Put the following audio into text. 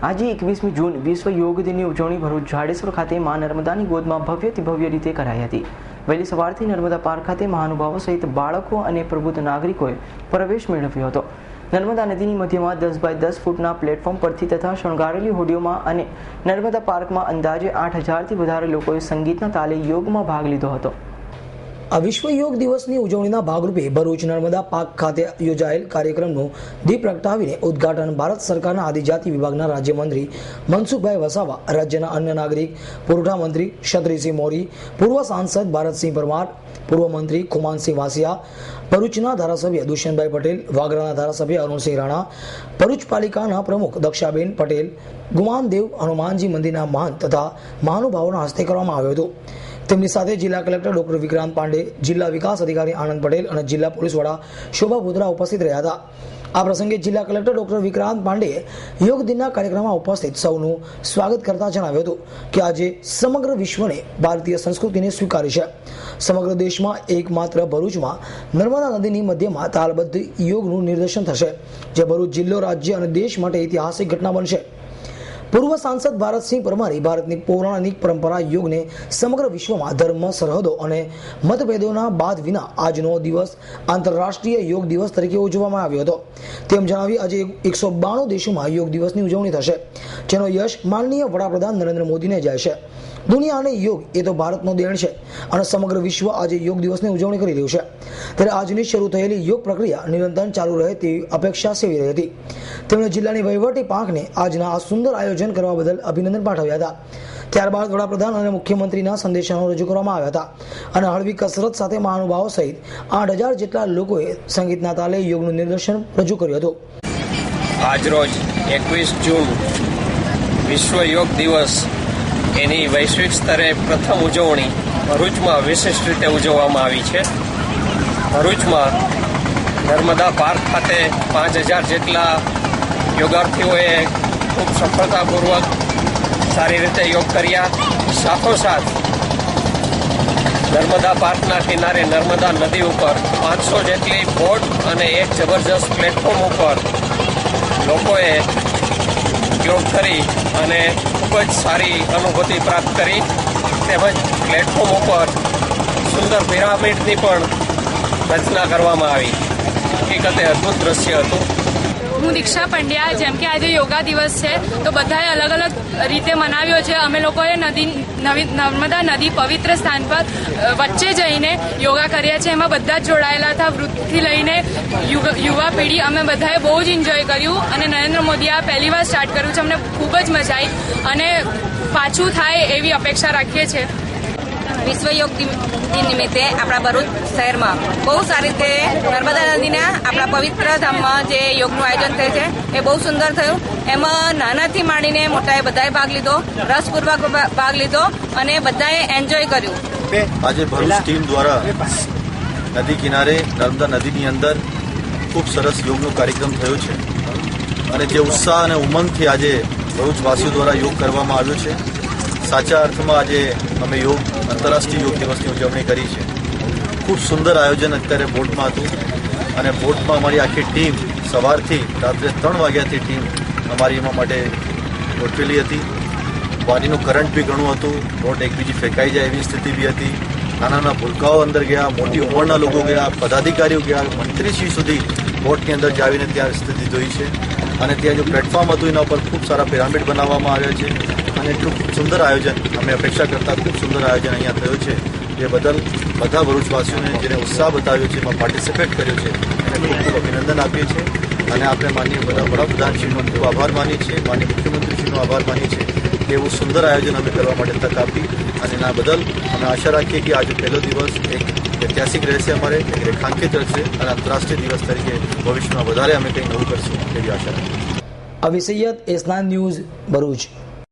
આજે 21મી જૂન વિશ્વ યોગ દિનની ઉજવણી ભરૂચ જાડેશ્વર ખાતે મા નર્મદાની ગોદમાં ભવ્યથી ભવ્ય રીતે કરાઈ હતી। વહેલી સવારથી નર્મદા પાર્ક ખાતે મહાનુભાવો સહિત બાળકો અને પ્રબુદ્ધ નાગરિકોએ પ્રવેશ મેળવ્યો હતો। નર્મદા નદીની મધ્યમાં 10 બાય 10 ફૂટના પ્લેટફોર્મ પરથી તથા શણગારેલી હોડીઓમાં અને નર્મદા પાર્કમાં અંદાજે 8000થી વધારે લોકોએ સંગીતના તાલે યોગમાં ભાગ લીધો હતો। આ વિશ્વ યોગ દિવસની ઉજવણીના ભાગરૂપે ભરૂચ નર્મદા પાર્ક ખાતે યોજાયેલ કાર્યક્રમનું દીપ પ્રગટાવીને ઉદ્ઘાટન ભારત સરકારના આદિજાતિ વિભાગના રાજ્યમંત્રી મનસુખભાઈ વસાવા, રાજ્યના અન્ય નાગરિક પુરવઠા મંત્રી ક્ષત્રિયસિંહ મોરી, પૂર્વ સાંસદ ભારતસિંહ પરમાર, પૂર્વ મંત્રી ખુમાનસિંહ વાસિયા, ભરૂચના ધારાસભ્ય દુષ્યંતભાઈ પટેલ, વાગરાના ધારાસભ્ય અરુણસિંહ રાણા, ભરૂચ પાલિકાના પ્રમુખ દક્ષાબેન પટેલ, ગુમાનદેવ હનુમાનજી મંદિરના મહંત તથા મહાનુભાવોના હસ્તે કરવામાં આવ્યું હતું। તેમની સાથે જિલ્લા કલેક્ટર ડોક્ટર વિક્રાંત પાંડે, જિલ્લા વિકાસ અધિકારી આનંદ પટેલ અને જિલ્લા પોલીસ વડા શોભા ભૂતરા ઉપસ્થિત રહ્યા હતા। આ પ્રસંગે જિલ્લા કલેક્ટર ડોક્ટર વિક્રાંત પાંડેએ યોગ દિનના કાર્યક્રમમાં ઉપસ્થિત સૌનું સ્વાગત કરતા જણાવ્યું હતું કે આજે સમગ્ર વિશ્વને ભારતીય સંસ્કૃતિને સ્વીકારી છે। સમગ્ર દેશમાં એકમાત્ર ભરૂચમાં નર્મદા નદીની મધ્યમાં તાલબદ્ધ યોગનું નિદર્શન થશે, જે ભરૂચ જિલ્લો, રાજ્ય અને દેશ માટે ઐતિહાસિક ઘટના બનશે। પૂર્વ સાંસદ ભારતસિંહ પરમારે ભારતની પૌરાણિક પરંપરા યોગને સમગ્ર વિશ્વમાં ધર્મ, સરહદો અને મતભેદોના બાદ વિના આજનો દિવસ આંતરરાષ્ટ્રીય યોગ દિવસ તરીકે ઉજવવામાં આવ્યો હતો। તેમ જણાવી આજે 192 દેશોમાં યોગ દિવસની ઉજવણી થશે, જેનો યશ માનનીય વડાપ્રધાન નરેન્દ્ર મોદીને જાય છે। દુનિયા અને યોગ એ તો ભારતનો દેણ છે અને સમગ્ર વિશ્વ આજે યોગ દિવસની ઉજવણી કરી રહ્યું છે। ત્યારે આજની શરૂ થયેલી યોગ પ્રક્રિયા નિરંતર ચાલુ રહે તેવી અપેક્ષા સેવી રહી હતી। તેમણે જિલ્લાની વહીવટી પાંખને આજના આ સુંદર આયોજન કરવા બદલ અભિનંદન પાઠવ્યા હતા। ત્યારબાદ વડાપ્રધાન અને મુખ્યમંત્રીના સંદેશાઓ રજૂ કરવામાં આવ્યા હતા અને હળવી કસરત સાથે મહાનુભાવો સહિત 8000 જેટલા લોકોએ સંગીતના તાલે યોગનું નિદર્શન રજૂ કર્યું હતું। આજરોજ 21 જૂન વિશ્વ યોગ દિવસ એની વૈશ્વિક સ્તરે પ્રથમ ઉજવણી ભરૂચમાં વિશિષ્ટ રીતે ઉજવવામાં આવી છે। ભરૂચમાં નર્મદા પાર્ક ખાતે 5000 જેટલા યોગાર્થીઓએ ખૂબ સફળતાપૂર્વક સારી રીતે યોગ કર્યા। સાથોસાથ નર્મદા પાર્કના કિનારે નર્મદા નદી ઉપર 500 જેટલી બોટ અને એક જબરજસ્ત પ્લેટફોર્મ ઉપર લોકોએ યોગ કરી અને ખૂબ જ સારી અનુભૂતિ પ્રાપ્ત કરી। તેમજ પ્લેટફોર્મ ઉપર સુંદર પિરામિડની પણ રચના કરવામાં આવી। હકીકતે અદ્ભુત દ્રશ્ય હતું। હું દીક્ષા પંડ્યા। જેમ કે આજે યોગા દિવસ છે તો બધાએ અલગ અલગ રીતે મનાવ્યો છે। અમે લોકોએ નર્મદા નદી પવિત્ર સ્થાન પર વચ્ચે જઈને યોગા કર્યા છે। એમાં બધા જ જોડાયેલા હતા, વૃદ્ધથી લઈને યુવા પેઢી। અમે બધાએ બહુ જ એન્જોય કર્યું અને નરેન્દ્ર મોદીએ આ પહેલી વાર સ્ટાર્ટ કર્યું છે। અમને ખૂબ જ મજા આવી અને પાછું થાય એવી અપેક્ષા રાખીએ છીએ। વિશ્વ યોગ દિન નિમિત્તે આપણા ભરૂચ શહેરમાં બહુ સારી રીતે નર્મદા નદીના આપણા પવિત્ર ધામમાં જે યોગનું આયોજન થયું છે એ બહુ સુંદર થયું। એમાં નાનાથી માંડીને મોટાએ બધાએ ભાગ લીધો, રસપૂર્વક ભાગ લીધો અને બધાએ એન્જોય કર્યું। આજે ભરૂચ ટીમ દ્વારા નદી કિનારે નર્મદા નદીની અંદર ખૂબ સરસ યોગનો કાર્યક્રમ થયો છે અને જે ઉત્સાહ અને ઉમંગથી આજે ભરૂચવાસીઓ દ્વારા યોગ કરવામાં આવ્યો છે। સાચા અર્થમાં આજે અમે આંતરરાષ્ટ્રીય યોગ દિવસની ઉજવણી કરી છે। ખૂબ સુંદર આયોજન અત્યારે બોટમાં હતું અને બોટમાં અમારી આખી ટીમ સવારથી રાત્રે 3 વાગ્યાથી ટીમ અમારી એમાં માટે ગોઠવેલી હતી। પાણીનું કરંટ બી ઘણું હતું, બોટ એકબીજી ફેંકાઈ જાય એવી સ્થિતિ બી હતી। નાના ભૂલકાઓ અંદર ગયા, મોટી ઉંમરના લોકો ગયા, પદાધિકારીઓ ગયા, મંત્રીશ્રી સુધી બોટની અંદર જાવીને ત્યાં સ્થિતિ જોઈ છે અને ત્યાં જો પ્લેટફોર્મ હતું એના ઉપર ખૂબ સારા પિરામિડ બનાવવામાં આવ્યા છે અને એટલું ખૂબ સુંદર આયોજન, અમે અપેક્ષા કરતા ખૂબ સુંદર આયોજન અહીંયા થયું છે। એ બદલ બધા ભરૂચવાસીઓને જેને ઉત્સાહ બતાવ્યો છે, એમાં પાર્ટિસિપેટ કર્યો છે, એને ખૂબ ખૂબ અભિનંદન આપીએ છીએ અને આપણે માનનીય વડાપ્રધાનશ્રીનો ખૂબ આભાર માનીએ છીએ, માનનીય મુખ્યમંત્રીશ્રીનો આભાર માનીએ છીએ કે એવું સુંદર આયોજન અમે કરવા માટે તક આપી અને એના બદલ અમે આશા રાખીએ કે આજે પહેલો દિવસ એક ઐતિહાસિક રહેશે, અમારે એક રેખાંકિત રહેશે અને આંતરરાષ્ટ્રીય દિવસ તરીકે ભવિષ્યમાં વધારે અમે કંઈ નવું કરશું એવી આશા રાખીએ। અવી સૈયદ, S9 ન્યૂઝ, ભરૂચ।